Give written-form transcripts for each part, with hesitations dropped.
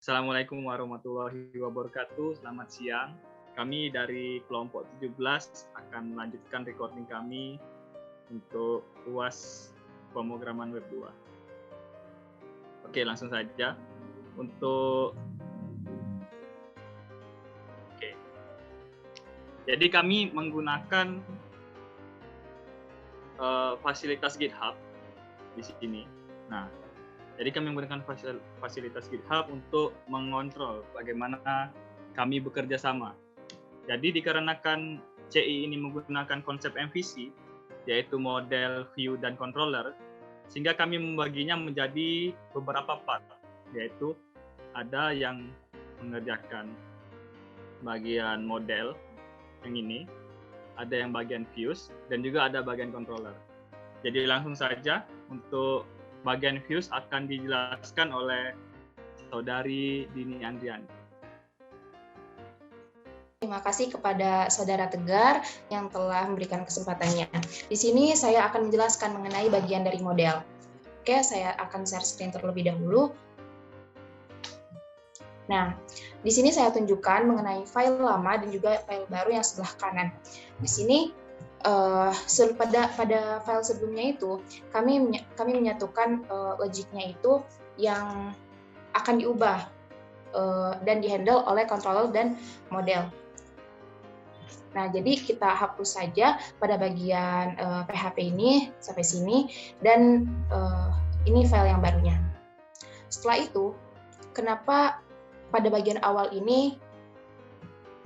Assalamualaikum warahmatullahi wabarakatuh. Selamat siang. Kami dari kelompok 17 akan melanjutkan recording kami untuk UAS pemrograman web 2. Oke, langsung saja. Jadi kami menggunakan fasilitas GitHub di sini. Nah, jadi kami menggunakan fasilitas GitHub untuk mengontrol bagaimana kami bekerja sama. Jadi dikarenakan CI ini menggunakan konsep MVC, yaitu model, view, dan controller, sehingga kami membaginya menjadi beberapa part, yaitu ada yang mengerjakan bagian model yang ini, ada yang bagian views, dan juga ada bagian controller. Jadi langsung saja untuk bagian views akan dijelaskan oleh Saudari Dini Andriani. Terima kasih kepada Saudara Tegar yang telah memberikan kesempatannya. Di sini saya akan menjelaskan mengenai bagian dari model. Oke, saya akan share screen terlebih dahulu. Nah, di sini saya tunjukkan mengenai file lama dan juga file baru yang sebelah kanan. Di sini pada file sebelumnya itu kami menyatukan logiknya itu yang akan diubah dan dihandle oleh controller dan model. Nah, jadi kita hapus saja pada bagian PHP ini sampai sini dan ini file yang barunya. Setelah itu, kenapa pada bagian awal ini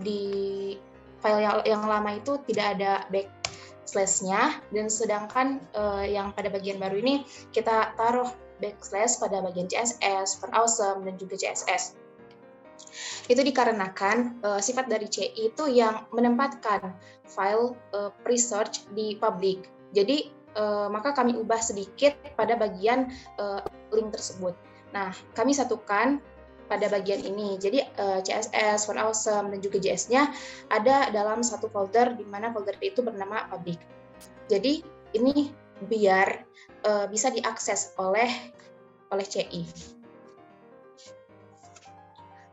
di file yang lama itu tidak ada backslash-nya, dan sedangkan yang pada bagian baru ini kita taruh backslash pada bagian CSS, ForAwesome, dan juga CSS. Itu dikarenakan sifat dari CI itu yang menempatkan file pre-search di public. Jadi maka kami ubah sedikit pada bagian link tersebut. Nah, kami satukan pada bagian ini. Jadi CSS, ForAwesome, dan juga JS-nya ada dalam satu folder di mana folder itu bernama public. Jadi ini biar bisa diakses oleh CI.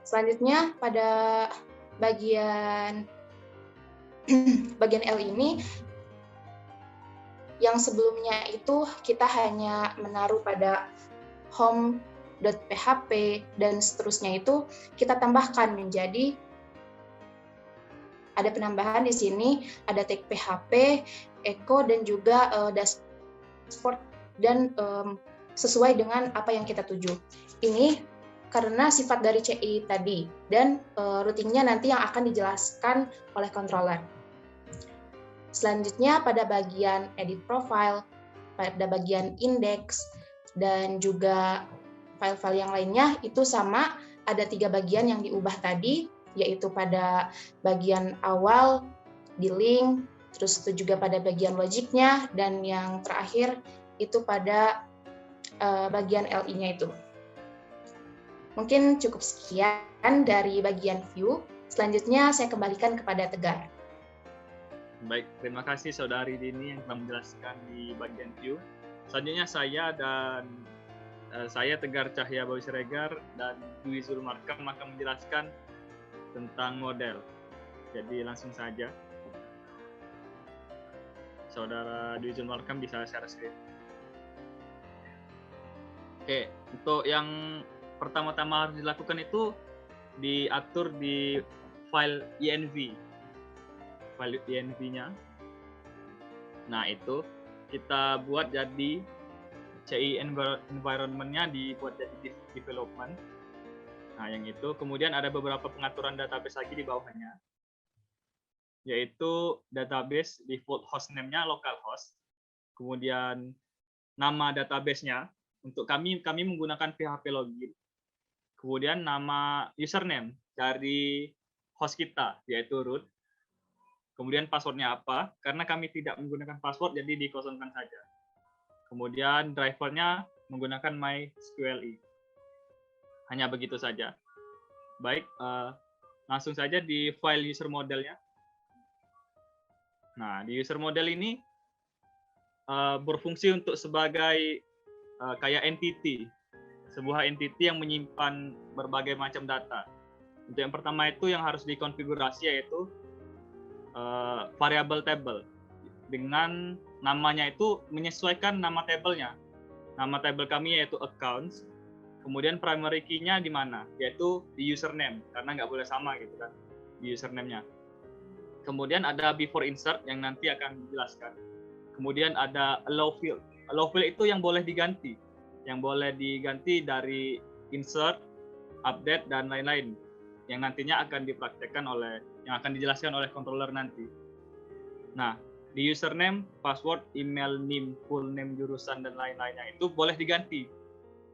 Selanjutnya pada bagian L ini, yang sebelumnya itu kita hanya menaruh pada home.php dan seterusnya itu kita tambahkan menjadi ada penambahan di sini, ada tag PHP, echo, dan juga dashboard, dan sesuai dengan apa yang kita tuju. Ini karena sifat dari CI tadi, dan rutinnya nanti yang akan dijelaskan oleh controller. Selanjutnya pada bagian edit profile, pada bagian index, dan juga file-file yang lainnya itu sama, ada 3 bagian yang diubah tadi, yaitu pada bagian awal, di link, terus itu juga pada bagian logiknya, dan yang terakhir itu pada bagian LI-nya itu. Mungkin cukup sekian dari bagian view. Selanjutnya saya kembalikan kepada Tegar. Baik, terima kasih Saudari Dini yang telah menjelaskan di bagian view. Selanjutnya saya Tegar Cahya Bawi Siregar dan Dwi Zulmarkam akan menjelaskan tentang model. Jadi langsung saja. Saudara Dwi Zulmarkam bisa share screen. Oke, untuk yang pertama-tama harus dilakukan itu diatur di file env. File env-nya. Nah, itu kita buat jadi CI environment-nya dibuat jadi development. Nah, yang itu kemudian ada beberapa pengaturan database lagi di bawahnya. Yaitu database default hostname-nya localhost. Kemudian nama database-nya untuk kami menggunakan PHP login. Kemudian nama username dari host kita, yaitu root. Kemudian passwordnya apa, karena kami tidak menggunakan password, jadi dikosongkan saja. Kemudian drivernya menggunakan MySQLi. Hanya begitu saja. Baik, langsung saja di file user modelnya. Nah, di user model ini berfungsi untuk sebagai kayak entity. sebuah entity yang menyimpan berbagai macam data. Untuk yang pertama itu yang harus dikonfigurasi yaitu variable table. Dengan namanya itu menyesuaikan nama tabelnya. Nama table kami yaitu accounts. Kemudian primary key-nya di mana? Yaitu di username, karena nggak boleh sama gitu kan di username-nya. Kemudian ada before insert yang nanti akan dijelaskan. Kemudian ada allow field. Allow field itu yang boleh diganti. Yang boleh diganti dari insert, update, dan lain-lain. Yang nantinya akan dipraktekkan yang akan dijelaskan oleh controller nanti. Nah, di username, password, email, NIM, full name, jurusan, dan lain-lainnya itu boleh diganti.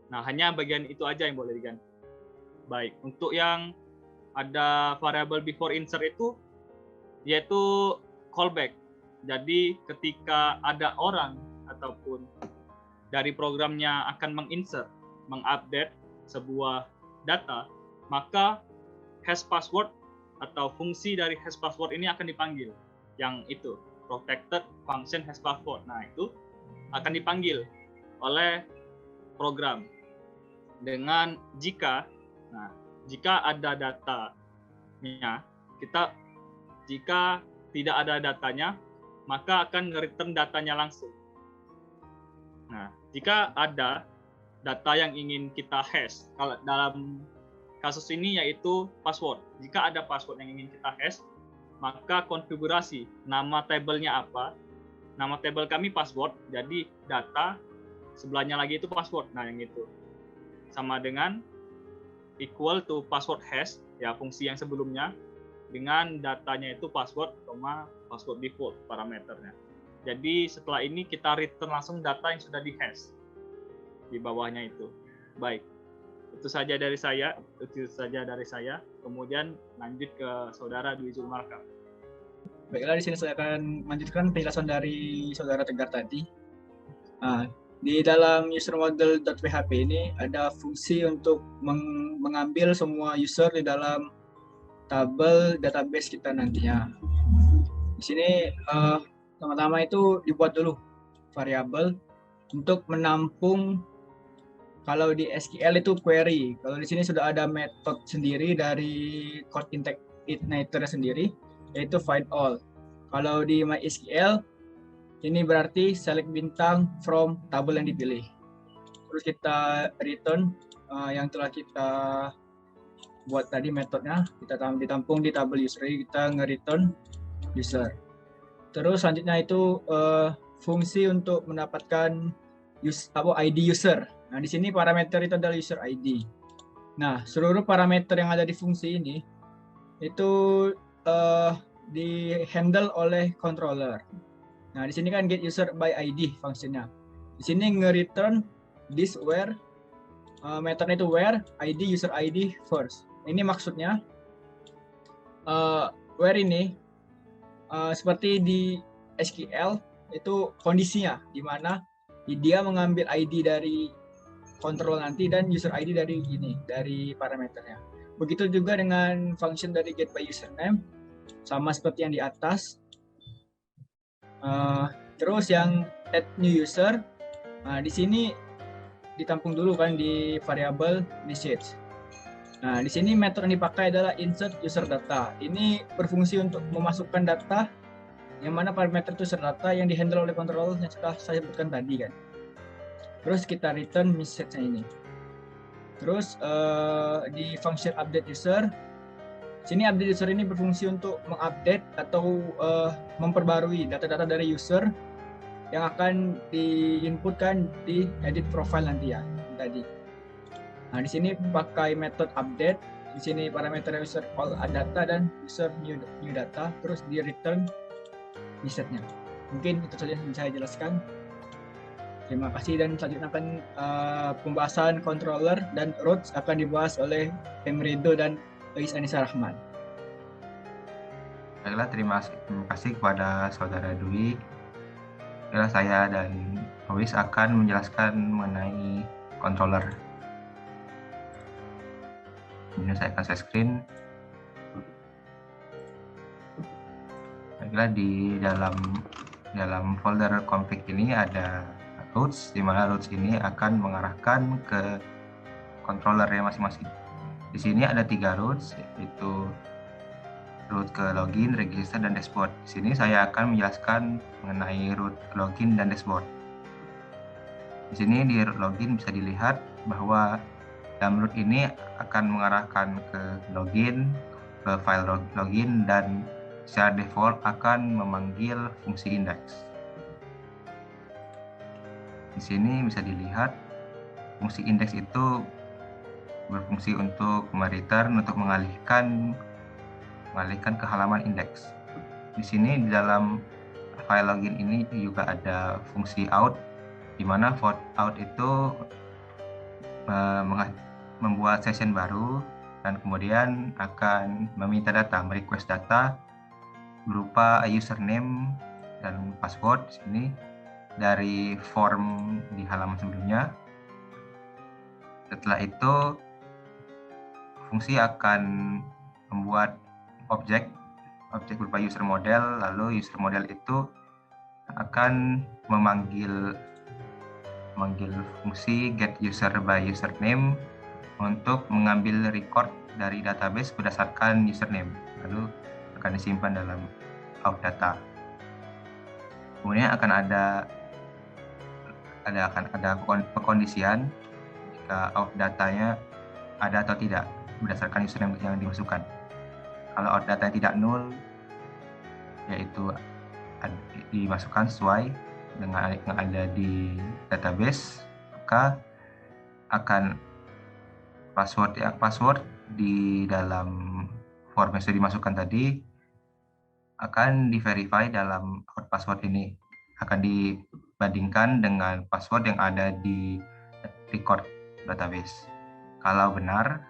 Nah, hanya bagian itu aja yang boleh diganti. Baik, untuk yang ada variable before insert itu, yaitu callback. Jadi, ketika ada orang ataupun dari programnya akan menginsert, mengupdate sebuah data, maka hash password atau fungsi dari hash password ini akan dipanggil. Yang itu, protected function hash password. Nah, itu akan dipanggil oleh program dengan jika ada datanya, jika tidak ada datanya, maka akan nge-return datanya langsung. Nah, jika ada data yang ingin kita hash, kalau dalam kasus ini yaitu password. Jika ada password yang ingin kita hash, maka konfigurasi nama tabelnya apa. Nama tabel kami password, jadi data sebelahnya lagi itu password. Nah, yang itu sama dengan equal to password hash, ya fungsi yang sebelumnya, dengan datanya itu password, password default parameternya. Jadi setelah ini kita return langsung data yang sudah di-hash di bawahnya itu. Baik, itu saja dari saya. Kemudian lanjut ke Saudara Dwi Zulmarka. Baiklah, di sini saya akan melanjutkan penjelasan dari Saudara Tegar tadi. Nah, di dalam user model.php ini ada fungsi untuk mengambil semua user di dalam tabel database kita nantinya. Di sini pertama-tama itu dibuat dulu variabel untuk menampung, kalau di SQL itu query. Kalau di sini sudah ada metode sendiri dari code igniter sendiri, yaitu find all. Kalau di MySQL ini berarti select bintang from tabel yang dipilih. Terus kita return yang telah kita buat tadi metodenya, kita ditampung di tabel user, kita nge-return user. Terus selanjutnya itu fungsi untuk mendapatkan ID user. Nah, di sini parameter itu adalah user ID. Nah, seluruh parameter yang ada di fungsi ini itu di-handle oleh controller. Nah, di sini kan get user by ID fungsinya. Di sini nge-return this where, metodenya itu where ID user ID first. Ini maksudnya where ini seperti di SQL itu kondisinya, di mana dia mengambil ID dari kontrol nanti dan user ID dari parameternya. Begitu juga dengan function dari get by username, sama seperti yang di atas. Terus yang add new user, nah di sini ditampung dulu kan di variable message. Nah, di sini metode yang dipakai adalah insert user data. Ini berfungsi untuk memasukkan data yang mana parameter user data yang dihandle oleh controller yang sudah saya sebutkan tadi kan. Terus kita return message-nya ini. Terus di function update user, sini update user ini berfungsi untuk mengupdate atau memperbarui data-data dari user yang akan diinputkan di edit profile nanti ya tadi. Nah, di sini pakai metode update. Di sini parameter user all data dan user new data, terus di return message-nya. Mungkin itu saja yang saya jelaskan. Terima kasih, dan selanjutnya akan pembahasan controller dan routes akan dibahas oleh Pemrido dan Ais Anissa Rahman. Baiklah, terima kasih kepada Saudara Dwi. Baiklah, saya dan Ais akan menjelaskan mengenai controller. Ini saya akan share screen. Baiklah, di dalam folder config ini ada routes, di mana routes ini akan mengarahkan ke controllernya masing-masing. Di sini ada 3 routes, yaitu route ke login, register, dan dashboard. Di sini saya akan menjelaskan mengenai route login dan dashboard. Di sini di route login bisa dilihat bahwa dalam route ini akan mengarahkan ke login, ke file login, dan secara default akan memanggil fungsi index. Di sini bisa dilihat fungsi index itu berfungsi untuk mereturn, untuk mengalihkan ke halaman indeks. Di sini di dalam file login ini juga ada fungsi out, di mana out itu membuat session baru dan kemudian akan meminta data, merequest data berupa username dan password di sini dari form di halaman sebelumnya. Setelah itu fungsi akan membuat objek berupa user model, lalu user model itu akan memanggil fungsi get user by username untuk mengambil record dari database berdasarkan username, lalu akan disimpan dalam out data. Kemudian akan ada pengkondisian jika out datanya ada atau tidak berdasarkan username yang dimasukkan. Kalau out data tidak nul, yaitu dimasukkan sesuai dengan yang ada di database, maka akan password di dalam form yang sudah dimasukkan tadi akan di-verify dalam out password ini, akan dibandingkan dengan password yang ada di record database. Kalau benar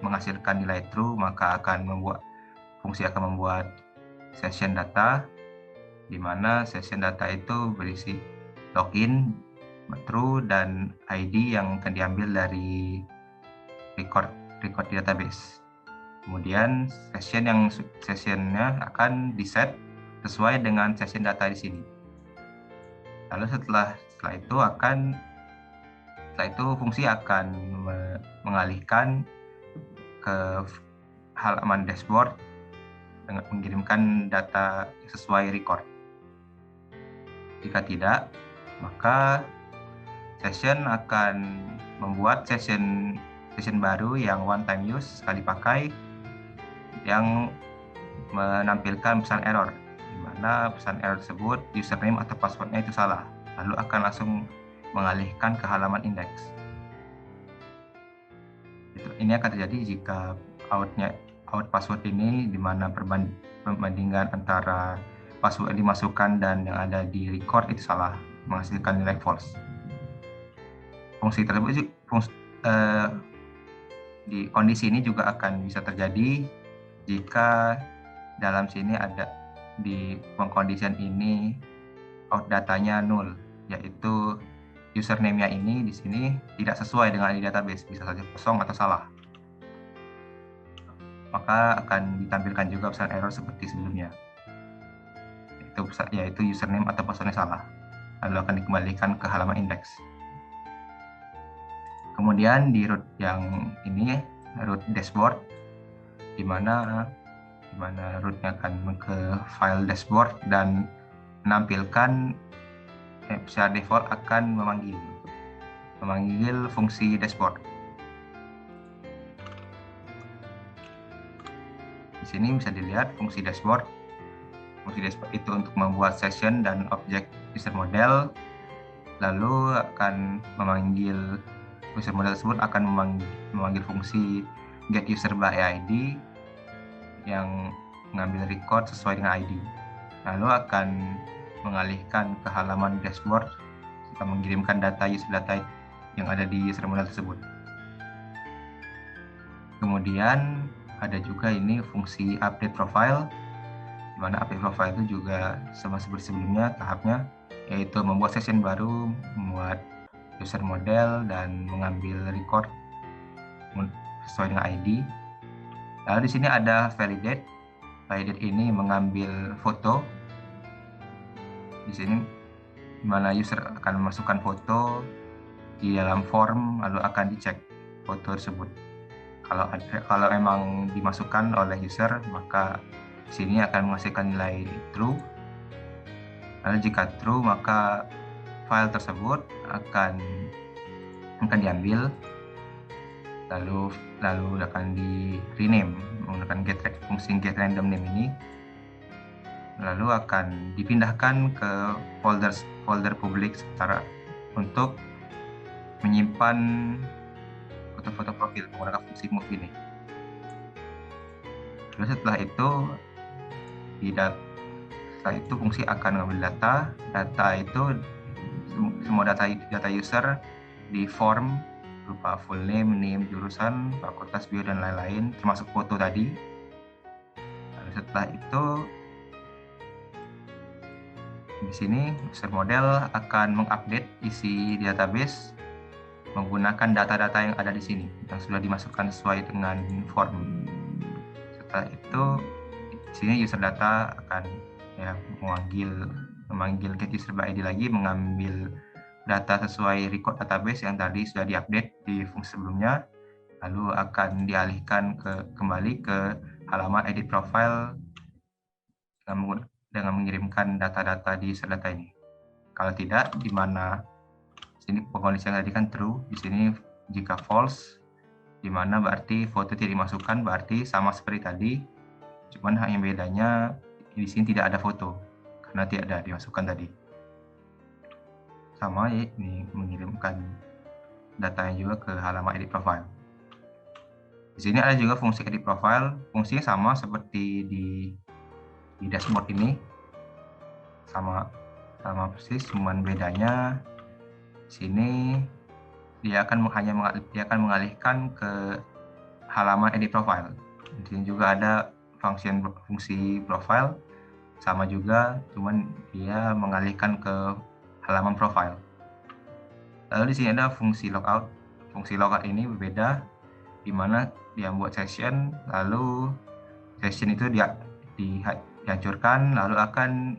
menghasilkan nilai true, maka fungsi akan membuat session data, di mana session data itu berisi login, true, dan ID yang akan diambil dari record di database. Kemudian sessionnya akan diset sesuai dengan session data di sini. Lalu setelah itu fungsi akan mengalihkan ke halaman dashboard dengan mengirimkan data sesuai record. Jika tidak, maka session akan membuat session baru yang one time use, sekali pakai, yang menampilkan pesan error, di mana pesan error tersebut username atau passwordnya itu salah, lalu akan langsung mengalihkan ke halaman indeks. Ini akan terjadi jika out password ini, di mana perbandingan antara password yang dimasukkan dan yang ada di record itu salah, menghasilkan nilai false. Fungsi tersebut di kondisi ini juga akan bisa terjadi jika dalam sini ada di pengkondisian ini out datanya nul, yaitu username-nya ini di sini tidak sesuai dengan di database, bisa saja kosong atau salah. Maka akan ditampilkan juga pesan error seperti sebelumnya, yaitu username atau passwordnya salah, lalu akan dikembalikan ke halaman indeks. Kemudian di route yang ini, route dashboard, di mana route-nya akan ke file dashboard dan menampilkan secara default akan memanggil fungsi dashboard. Di sini bisa dilihat fungsi dashboard. Fungsi dashboard itu untuk membuat session dan objek user model, lalu akan memanggil user model tersebut akan memanggil fungsi get user by ID yang mengambil record sesuai dengan ID, lalu akan mengalihkan ke halaman dashboard serta mengirimkan user data yang ada di user model tersebut. Kemudian ada juga ini fungsi update profile, di mana update profile itu juga sama seperti sebelumnya tahapnya, yaitu membuat session baru, membuat user model, dan mengambil record sesuai dengan ID. Lalu di sini ada validate. Validate ini mengambil foto. Di sini di mana user akan memasukkan foto di dalam form, lalu akan dicek foto tersebut. Kalau memang dimasukkan oleh user, maka di sini akan menghasilkan nilai true. Lalu jika true, maka file tersebut akan diambil, lalu akan di rename menggunakan fungsi get random name ini, lalu akan dipindahkan ke folder publik untuk menyimpan foto-foto profil menggunakan fungsi move ini. Lalu setelah itu fungsi akan mengambil data itu, semua data user di form berupa full name, jurusan, fakultas, bio, dan lain-lain, termasuk foto tadi. Lalu setelah itu, di sini user model akan mengupdate isi database menggunakan data-data yang ada di sini, yang sudah dimasukkan sesuai dengan form. Setelah itu, di sini user data akan memanggil get user by ID lagi, mengambil data sesuai record database yang tadi sudah diupdate di fungsi sebelumnya, lalu akan dialihkan kembali ke halaman edit profile dengan mengirimkan data-data di user data ini. Kalau tidak, di mana sini kondisi yang tadi kan true, di sini jika false, di mana berarti foto tidak dimasukkan, berarti sama seperti tadi, cuman hanya bedanya di sini tidak ada foto karena tidak ada dimasukkan tadi. Sama ya, ini mengirimkan datanya juga ke halaman edit profile. Di sini ada juga fungsi edit profile, fungsinya sama seperti di dashboard ini, sama persis, cuman bedanya di sini dia akan mengalihkan ke halaman edit profile. Di sini juga ada fungsi profile, sama juga, cuman dia mengalihkan ke halaman profile. Lalu di sini ada fungsi logout. Fungsi logout ini berbeda, di mana dia membuat session, lalu session itu dihancurkan, lalu akan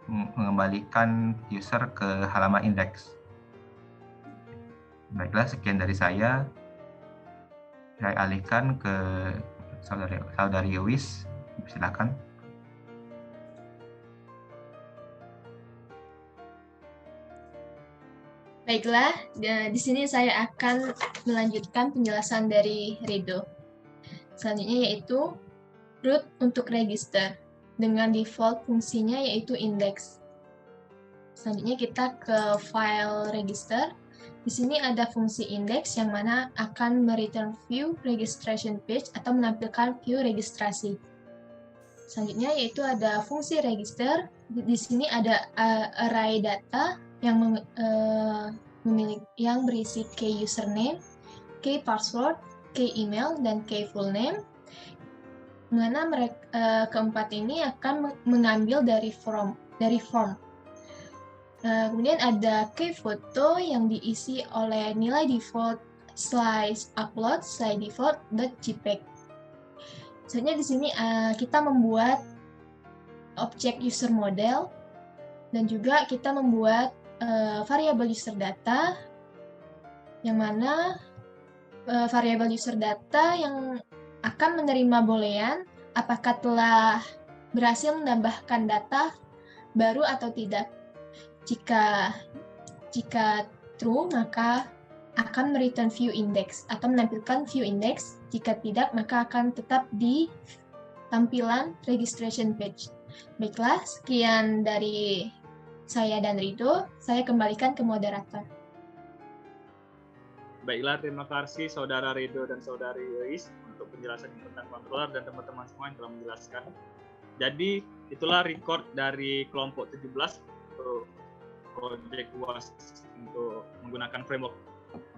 mengembalikan user ke halaman index. Baiklah, sekian dari saya. Saya alihkan ke saudari Yowis. Silakan. Baiklah, di sini saya akan melanjutkan penjelasan dari Rido. Selanjutnya yaitu root untuk register dengan default fungsinya yaitu index. Selanjutnya kita ke file register. Di sini ada fungsi index yang mana akan mereturn view registration page atau menampilkan view registrasi. Selanjutnya yaitu ada fungsi register. Di sini ada array data yang berisi key username, key password, key email, dan key full name. Mana keempat ini akan mengambil dari form. Kemudian ada key foto yang diisi oleh nilai default slice upload slide default.jpg. Selanjutnya di sini kita membuat objek user model dan juga kita membuat variabel user data, yang mana variabel user data yang akan menerima boolean apakah telah berhasil menambahkan data baru atau tidak. Jika true, maka akan mereturn view index atau menampilkan view index. Jika tidak, maka akan tetap di tampilan registration page. Baiklah, sekian dari saya dan Rido. Saya kembalikan ke moderator. Baiklah, terima kasih Saudara Rido dan Saudari Yois untuk penjelasan tentang controller dan teman-teman semua yang telah menjelaskan. Jadi, itulah record dari kelompok 17 untuk project UAS untuk menggunakan framework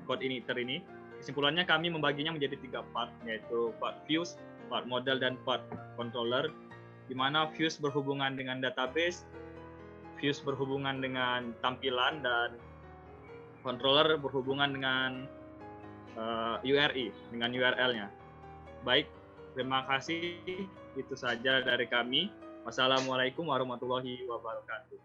code initer ini. Kesimpulannya kami membaginya menjadi 3 part, yaitu part views, part model, dan part controller, di mana views berhubungan dengan database, views berhubungan dengan tampilan, dan controller berhubungan dengan URI, dengan URL-nya. Baik, terima kasih. Itu saja dari kami. Wassalamualaikum warahmatullahi wabarakatuh.